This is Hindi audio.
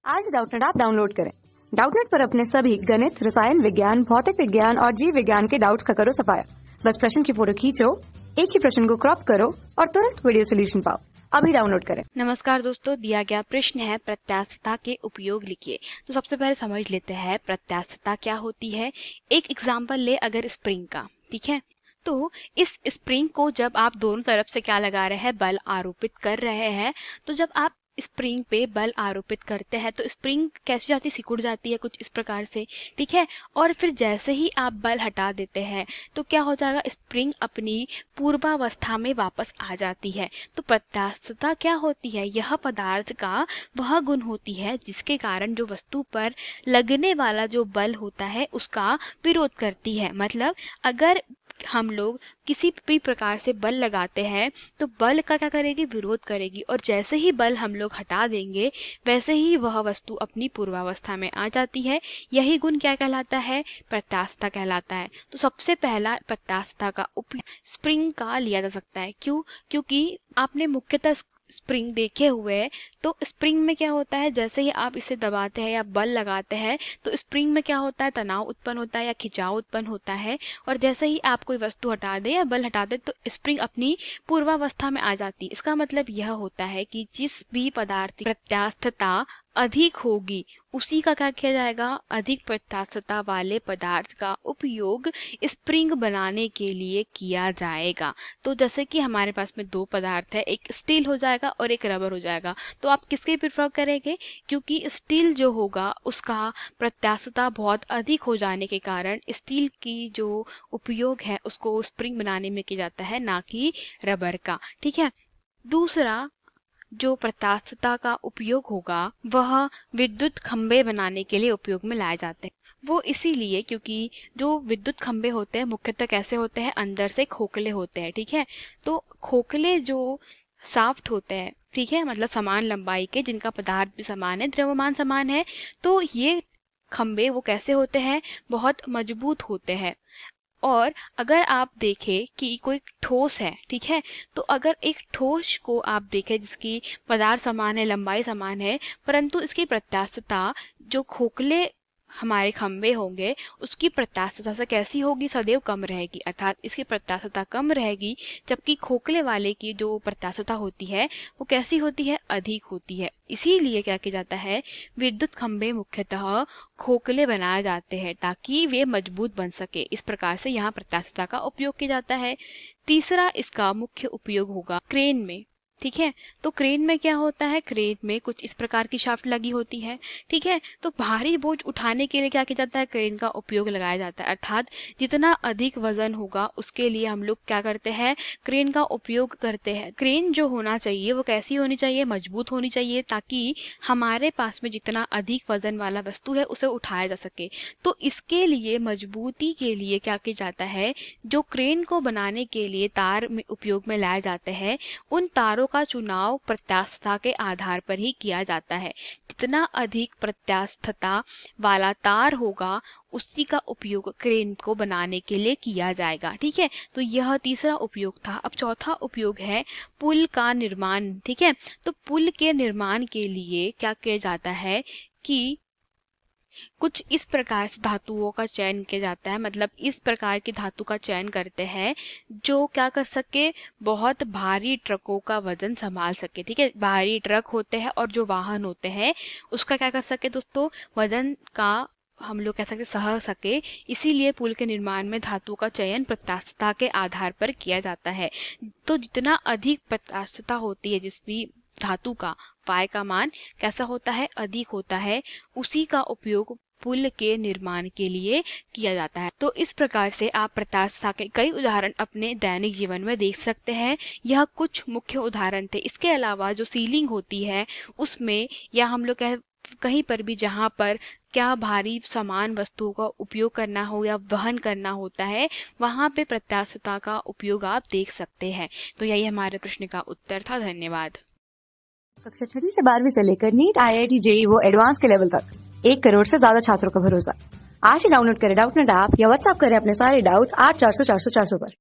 आज डाउटनेट ऐप डाउनलोड करें। डाउटनेट पर अपने सभी गणित, रसायन विज्ञान, भौतिक विज्ञान और जीव विज्ञान के डाउट्स का करो सफाया। बस प्रश्न की फोटो खींचो, एक ही प्रश्न को क्रॉप करो और तुरंत वीडियो सोल्यूशन पाओ। अभी डाउनलोड करें। नमस्कार दोस्तों, दिया गया प्रश्न है प्रत्यास्थता के उपयोग लिखिए। तो सबसे पहले समझ लेते हैं प्रत्यास्थता क्या होती है। एक एग्जांपल ले अगर स्प्रिंग का, ठीक है। तो इस स्प्रिंग को जब आप दोनों तरफ से क्या लगा रहे हैं, बल आरोपित कर रहे हैं, तो जब आप स्प्रिंग पे बल आरोपित करते हैं तो स्प्रिंग कैसे जाती, सिकुड़ जाती है कुछ इस प्रकार से, ठीक है। और फिर जैसे ही आप बल हटा देते हैं तो क्या हो जाएगा, स्प्रिंग अपनी पूर्वावस्था में वापस आ जाती है। तो प्रत्यास्थता क्या होती है, यह पदार्थ का वह गुण होती है जिसके कारण जो वस्तु पर लगने वाला जो बल होता है उसका विरोध करती है। मतलब अगर हम लोग किसी भी प्रकार से बल लगाते हैं तो बल का क्या करेगी, विरोध करेगी, और जैसे ही बल हम लोग हटा देंगे वैसे ही वह वस्तु अपनी पूर्वावस्था में आ जाती है। यही गुण क्या कहलाता है, प्रत्यास्थता कहलाता है। तो सबसे पहला प्रत्यास्थता का उपयोग स्प्रिंग का लिया जा सकता है। क्यों? क्योंकि आपने मुख्यतः स्प्रिंग देखे हुए हैं। तो स्प्रिंग में क्या होता है, जैसे ही आप इसे दबाते हैं या बल लगाते हैं तो स्प्रिंग में क्या होता है, तनाव उत्पन्न होता है या खिंचाव उत्पन्न होता है। और जैसे ही आप कोई वस्तु हटा दें या बल हटा दें तो स्प्रिंग अपनी पूर्वावस्था में आ जाती है। इसका मतलब यह होता है कि जिस भी पदार्थ की प्रत्यास्थता अधिक होगी उसी का क्या किया जाएगा, अधिक प्रत्यास्थता वाले पदार्थ का उपयोग स्प्रिंग बनाने के लिए किया जाएगा। तो जैसे कि हमारे पास में दो पदार्थ है, एक स्टील हो जाएगा और एक रबर हो जाएगा। तो आप किसके प्रेफर करेंगे, क्योंकि स्टील जो होगा उसका प्रत्यास्थता बहुत अधिक हो जाने के कारण स्टील की जो उपयोग है उसको स्प्रिंग बनाने में किया जाता है, ना कि रबर का, ठीक है। दूसरा जो प्रत्यास्थता का उपयोग होगा वह विद्युत खंभे बनाने के लिए उपयोग में लाए जाते हैं। वो इसीलिए क्योंकि जो विद्युत खंभे होते हैं मुख्यतः कैसे होते हैं, अंदर से खोखले होते हैं, ठीक है। तो खोखले जो शाफ्ट होते हैं, ठीक है, मतलब समान लंबाई के, जिनका पदार्थ भी समान है, द्रव्यमान समान है, तो ये खंभे वो कैसे होते हैं, बहुत मजबूत होते हैं। और अगर आप देखें कि कोई ठोस है, ठीक है, तो अगर एक ठोस को आप देखें जिसकी पदार्थ समान है, लंबाई समान है, परंतु इसकी प्रत्यास्थता जो खोखले हमारे खंभे होंगे उसकी प्रत्यास्थता से कैसी होगी, सदैव कम रहेगी। अर्थात इसकी प्रत्यास्थता कम रहेगी, जबकि खोखले वाले की जो प्रत्यास्थता होती है वो कैसी होती है, अधिक होती है। इसीलिए क्या किया जाता है, विद्युत खंभे मुख्यतः खोखले बनाए जाते हैं ताकि वे मजबूत बन सके। इस प्रकार से यहाँ प्रत्यास्थता का उपयोग किया जाता है। तीसरा इसका मुख्य उपयोग होगा क्रेन में, ठीक है। तो क्रेन में क्या होता है, क्रेन में कुछ इस प्रकार की शाफ्ट लगी होती है, ठीक है। तो भारी बोझ उठाने के लिए क्या किया जाता है, क्रेन का उपयोग लगाया जाता है। अर्थात जितना अधिक वजन होगा उसके लिए हम लोग क्या करते हैं, क्रेन का उपयोग करते हैं। क्रेन जो होना चाहिए वो कैसी होनी चाहिए, मजबूत होनी चाहिए, ताकि हमारे पास में जितना अधिक वजन वाला वस्तु है उसे उठाया जा सके। तो इसके लिए मजबूती के लिए क्या किया जाता है, जो क्रेन को बनाने के लिए तार में उपयोग में लाए जाते हैं उन तारों का चुनाव प्रत्यास्थता के आधार पर ही किया जाता है। जितना अधिक प्रत्यास्थता वाला तार होगा उसी का उपयोग क्रेन को बनाने के लिए किया जाएगा, ठीक है। तो यह तीसरा उपयोग था। अब चौथा उपयोग है पुल का निर्माण, ठीक है। तो पुल के निर्माण के लिए क्या किया जाता है कि कुछ इस प्रकार से धातुओं का चयन किया जाता है। मतलब इस प्रकार की धातु का चयन करते हैं जो क्या कर सके, बहुत भारी ट्रकों का वजन संभाल सके, ठीक है। भारी ट्रक होते हैं और जो वाहन होते हैं उसका क्या कर सके दोस्तों, वजन का हम लोग कह सकते सह सके। इसीलिए पुल के निर्माण में धातु का चयन प्रत्यास्थता के आधार पर किया जाता है। तो जितना अधिक प्रत्यास्थता होती है जिस भी धातु का, पाए का मान कैसा होता है, अधिक होता है, उसी का उपयोग पुल के निर्माण के लिए किया जाता है। तो इस प्रकार से आप प्रत्यास्थता के कई उदाहरण अपने दैनिक जीवन में देख सकते हैं। यह कुछ मुख्य उदाहरण थे। इसके अलावा जो सीलिंग होती है उसमें, या हम लोग कहीं पर भी जहाँ पर क्या भारी सामान वस्तुओं का उपयोग करना हो या वहन करना होता है, वहाँ पे प्रत्यास्थता का उपयोग आप देख सकते हैं। तो यही हमारे प्रश्न का उत्तर था। धन्यवाद। कक्षा 6 से 12वीं से लेकर नीट, IIT, JEE वो एडवांस के लेवल तक 1 करोड़ से ज्यादा छात्रों का भरोसा। आज ही डाउनलोड करें डाउटनेट ऐप या व्हाट्सएप करें अपने सारे डाउट्स 8400 400 400 पर।